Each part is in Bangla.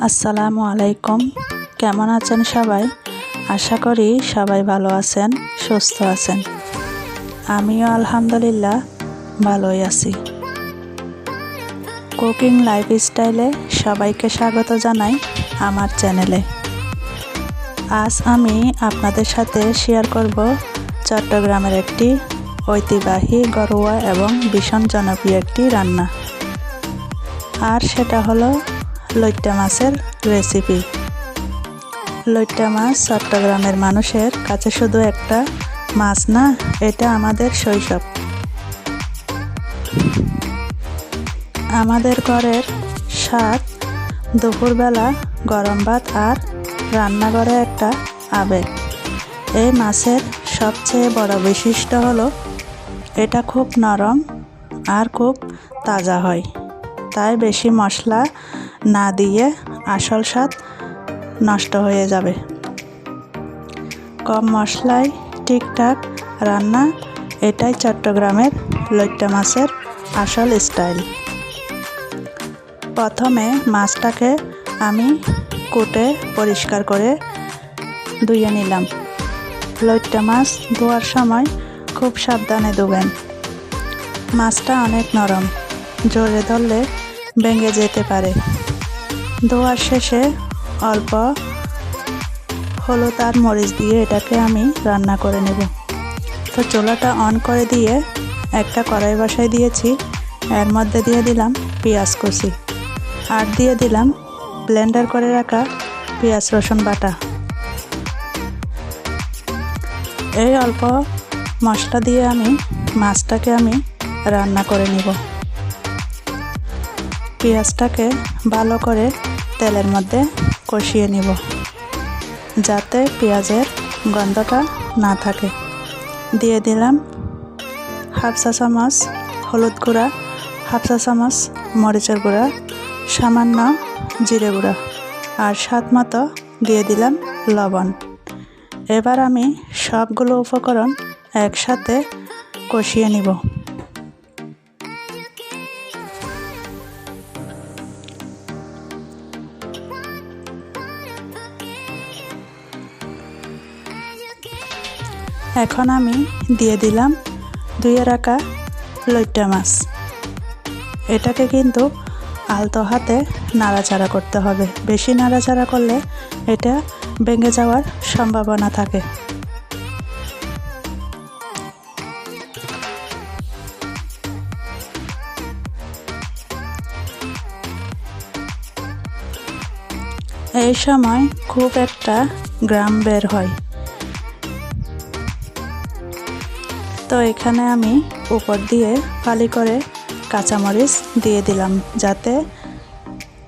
আসসালামু আলাইকুম। কেমন আছেন সবাই? আশা করি সবাই ভালো আছেন, সুস্থ আছেন। আমিও আলহামদুলিল্লাহ ভালোই আছি। কুকিং লাইফস্টাইলে সবাইকে স্বাগত জানাই আমার চ্যানেলে। আজ আমি আপনাদের সাথে শেয়ার করব চট্টগ্রামের একটি ঐতিহ্যবাহী ঘরোয়া এবং ভীষণ জনপ্রিয় একটি রান্না, আর সেটা হলো লইট্টা মাছের রেসিপি। লইট্টা মাছ চট্টগ্রামের মানুষের কাছে শুধু একটা মাছ না, এটা আমাদের শৈশব। আমাদের ঘরের স্বাদ, দুপুরবেলা গরম ভাত আর রান্নাঘরে একটা আবেগ। এই মাছের সবচেয়ে বড় বৈশিষ্ট্য হলো এটা খুব নরম আর খুব তাজা হয়, তাই বেশি মশলা না দিয়ে আসল স্বাদ নষ্ট হয়ে যাবে। কম মশলায় ঠিকঠাক রান্না, এটাই চট্টগ্রামের লইট্টা মাছের আসল স্টাইল। প্রথমে মাছটাকে আমি কুটে পরিষ্কার করে ধুয়ে নিলাম। লইট্টা মাছ ধোয়ার সময় খুব সাবধানে ধুবেন। মাছটা অনেক নরম, জোরে ধরলে ভেঙে যেতে পারে। ধোয়ার শেষে অল্প হলুদ আর মরিচ দিয়ে এটাকে আমি রান্না করে নেব। তো চুলাটা অন করে দিয়ে একটা কড়াই বসাই দিয়েছি। এর মধ্যে দিয়ে দিলাম পেঁয়াজ কুচি, আর দিয়ে দিলাম ব্লেন্ডার করে রাখা পেঁয়াজ রসুন বাটা। এই অল্প মশলা দিয়ে মাছটাকে আমি রান্না করে নিব। পেঁয়াজটাকে ভালো করে তেলের মধ্যে কষিয়ে নিব, যাতে পেঁয়াজের গন্ধটা না থাকে। দিয়ে দিলাম হাফ চা চামচ হলুদ গুঁড়া, হাফ চা চামচ মরিচের গুঁড়া, সামান্য জিরে গুঁড়া, আর স্বাদ মতো দিয়ে দিলাম লবণ। এবার আমি সবগুলো উপকরণ একসাথে কষিয়ে নিব। এখন আমি দিয়ে দিলাম ধুয়ে রাখা লইট্টা মাছ। এটাকে কিন্তু আলতো হাতে নাড়াচাড়া করতে হবে। বেশি নাড়াচাড়া করলে এটা ভেঙে যাওয়ার সম্ভাবনা থাকে। এই সময় খুব একটা ঘ্রাণ বের হয়। তো এখানে আমি উপর দিয়ে ফালি করে কাঁচামরিচ দিয়ে দিলাম, যাতে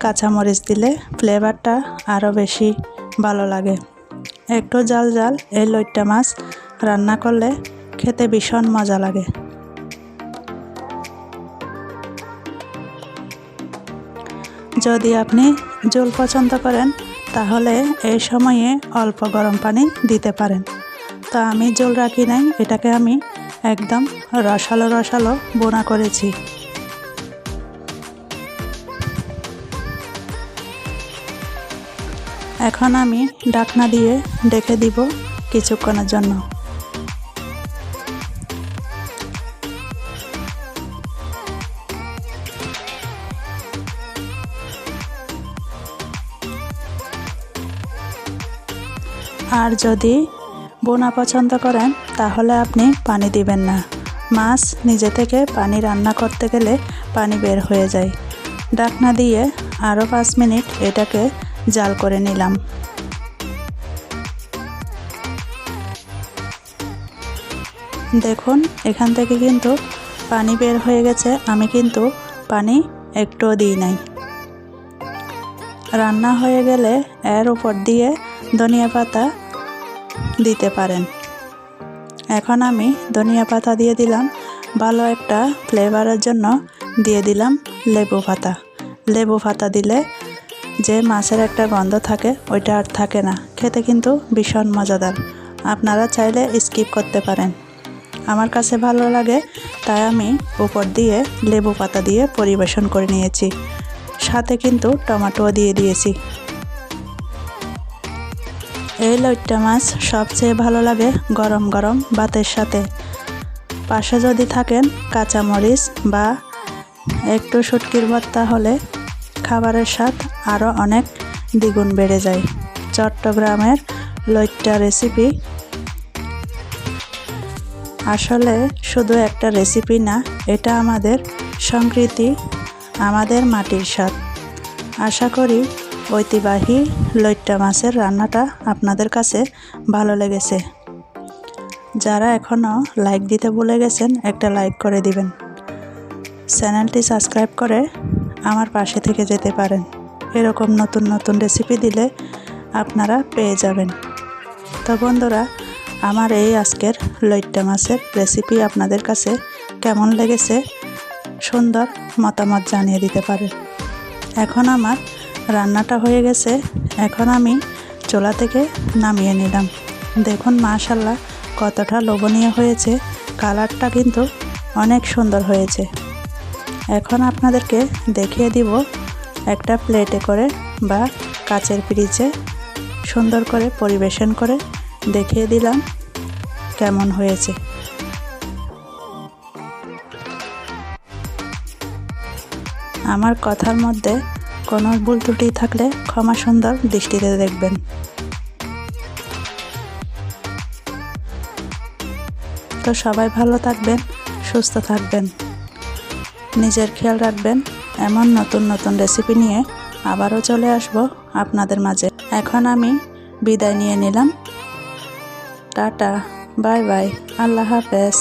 কাঁচামরিচ দিলে ফ্লেভারটা আরও বেশি ভালো লাগে। একটু জাল জাল এই লইট্টা মাছ রান্না করলে খেতে ভীষণ মজা লাগে। যদি আপনি ঝোল পছন্দ করেন তাহলে এই সময়ে অল্প গরম পানি দিতে পারেন। তো আমি ঝোল রাখি নাই, এটাকে আমি একদম রসালো রসালো বোনা করেছি। এখন আমি ঢাকনা দিয়ে ঢেকে দিব কিছুক্ষণের জন্য। আর যদি বোনা পছন্দ করেন তাহলে আপনি পানি দিবেন না। মাছ নিজে থেকে পানি রান্না করতে গেলে পানি বের হয়ে যায়। ঢাকনা দিয়ে আরও 5 মিনিট এটাকে জাল করে নিলাম। দেখুন এখান থেকে কিন্তু পানি বের হয়ে গেছে। আমি কিন্তু পানি একটুও দিই নাই। রান্না হয়ে গেলে এর উপর দিয়ে ধনিয়া পাতা দিতে পারেন। এখন আমি ধনিয়া পাতা দিয়ে দিলাম। ভালো একটা ফ্লেভারের জন্য দিয়ে দিলাম লেবু পাতা। লেবু পাতা দিলে যে মাছের একটা গন্ধ থাকে ওইটা আর থাকে না। খেতে কিন্তু ভীষণ মজাদার। আপনারা চাইলে স্কিপ করতে পারেন। আমার কাছে ভালো লাগে, তাই আমি উপর দিয়ে লেবু পাতা দিয়ে পরিবেশন করে নিয়েছি। সাথে কিন্তু টমেটো দিয়ে দিয়েছি। এই লইট্টা মাছ সবচেয়ে ভালো লাগে গরম গরম ভাতের সাথে। পাশে যদি থাকেন কাঁচামরিচ বা একটু শুটকির ভর্তা হলে খাবারের স্বাদ আরও অনেক দ্বিগুণ বেড়ে যায়। চট্টগ্রামের লইট্টা রেসিপি আসলে শুধু একটা রেসিপি না, এটা আমাদের সংস্কৃতি, আমাদের মাটির স্বাদ। আশা করি ঐতিহ্যবাহী লইট্টা মাছের রান্নাটা আপনাদের কাছে ভালো লেগেছে। যারা এখনও লাইক দিতে ভুলে গেছেন, একটা লাইক করে দিবেন। চ্যানেলটি সাবস্ক্রাইব করে আমার পাশে থেকে যেতে পারেন। এরকম নতুন নতুন রেসিপি দিলে আপনারা পেয়ে যাবেন। তো বন্ধুরা, আমার এই আজকের লইট্টা মাছের রেসিপি আপনাদের কাছে কেমন লেগেছে সুন্দর মতামত জানিয়ে দিতে পারেন। এখন আমার রান্নাটা হয়ে গেছে, এখন আমি চুলা থেকে নামিয়ে নিলাম। দেখুন মাশাআল্লাহ কতটা লোভনীয় হয়েছে, কালারটা কিন্তু অনেক সুন্দর হয়েছে। এখন আপনাদেরকে দেখিয়ে দিব একটা প্লেটে করে বা কাচের পিরিচে সুন্দর করে পরিবেশন করে দেখিয়ে দিলাম কেমন হয়েছে। আমার কথার মধ্যে কোনো ভুল ত্রুটি থাকলে ক্ষমা সুন্দর দৃষ্টিতে দেখবেন। তো সবাই ভালো থাকবেন, সুস্থ থাকবেন, নিজের খেয়াল রাখবেন। এমন নতুন নতুন রেসিপি নিয়ে আবারও চলে আসব আপনাদের মাঝে। এখন আমি বিদায় নিয়ে নিলাম। টাটা, বাই বাই, আল্লাহ হাফেজ।